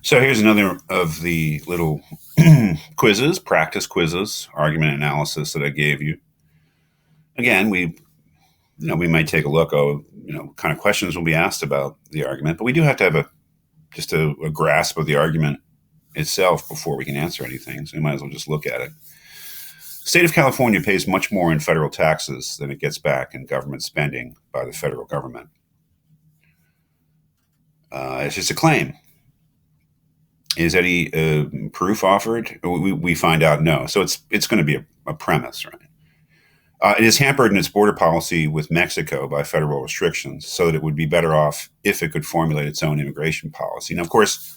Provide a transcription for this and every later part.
So here's another of the little quizzes, practice quizzes, argument analysis that I gave you. Again, we might take a look. What kind of questions will be asked about the argument, but we do have to have just a grasp of the argument itself before we can answer anything. So we might as well just look at it. State of California pays much more in federal taxes than it gets back in government spending by the federal government. It's just a claim. Is any proof offered? We find out no. So it's going to be a premise, right? It is hampered in its border policy with Mexico by federal restrictions, so that it would be better off if it could formulate its own immigration policy. Now, of course,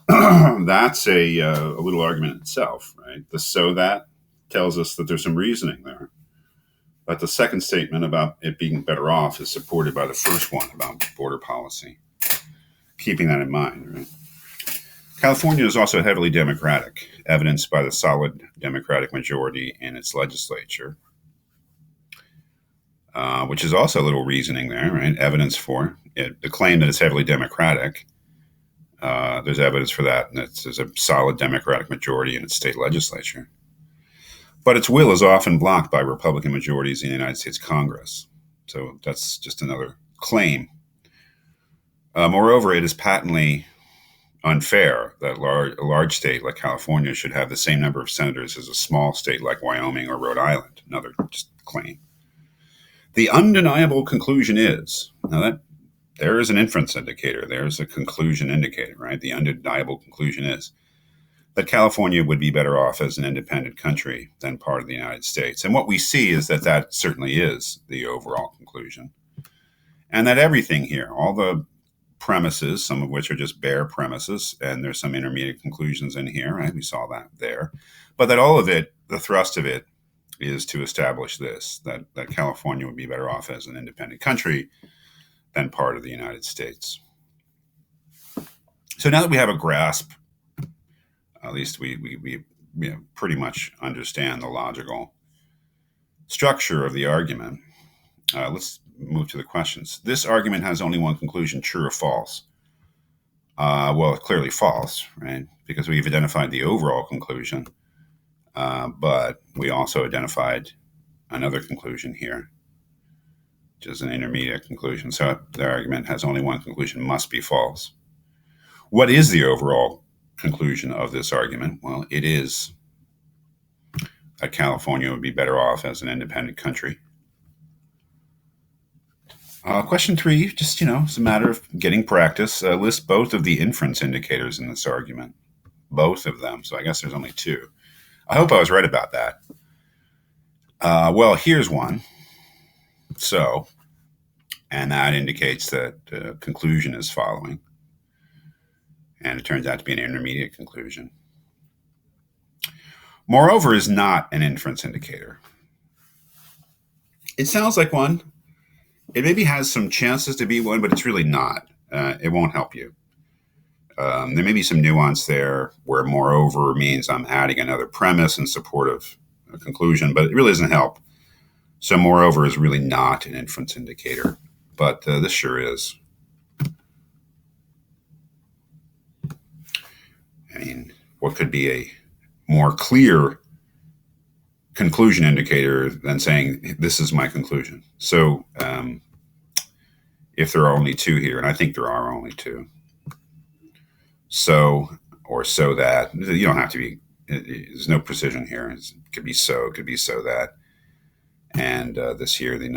that's a little argument in itself, right? The so that tells us that there's some reasoning there. But the second statement about it being better off is supported by the first one about border policy. Keeping that in mind, right? California is also heavily Democratic, evidenced by the solid Democratic majority in its legislature, which is also a little reasoning there, right? Evidence for it. The claim that it's heavily Democratic, there's evidence for that, and there's a solid Democratic majority in its state legislature. But its will is often blocked by Republican majorities in the United States Congress. So that's just another claim. Moreover, it is patently unfair that a large state like California should have the same number of senators as a small state like Wyoming or Rhode Island. Another just claim. The undeniable conclusion is, now that there is an inference indicator, there's a conclusion indicator, right? The undeniable conclusion is that California would be better off as an independent country than part of the United States. And what we see is that that certainly is the overall conclusion. And that everything here, all the premises, some of which are just bare premises, and there's some intermediate conclusions in here, right? We saw that there. But that all of it, the thrust of it, is to establish this, that California would be better off as an independent country than part of the United States. So now that we have a grasp, at least we pretty much understand the logical structure of the argument, let's move to the questions. This argument has only one conclusion, true or false. Well, clearly false, right? Because we've identified the overall conclusion, but we also identified another conclusion here, which is an intermediate conclusion. So the argument has only one conclusion, must be false. What is the overall conclusion of this argument? Well, it is that California would be better off as an independent country. Question 3, just, it's a matter of getting practice. List both of the inference indicators in this argument. Both of them. So I guess there's only 2. I hope I was right about that. Well, here's one. So, and that indicates that the conclusion is following. And it turns out to be an intermediate conclusion. Moreover is not an inference indicator. It sounds like one. It maybe has some chances to be one, but it's really not. It won't help you. There may be some nuance there where moreover means I'm adding another premise in support of a conclusion, but it really doesn't help. So moreover is really not an inference indicator, but this sure is. I mean, what could be a more clear conclusion indicator than saying this is my conclusion? So if there are only 2 here, and I think there are only 2, so or so that, you don't have to be, there's no precision here. It could be so, it could be so that. And this here, the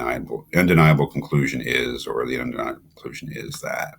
undeniable conclusion is, or the undeniable conclusion is that.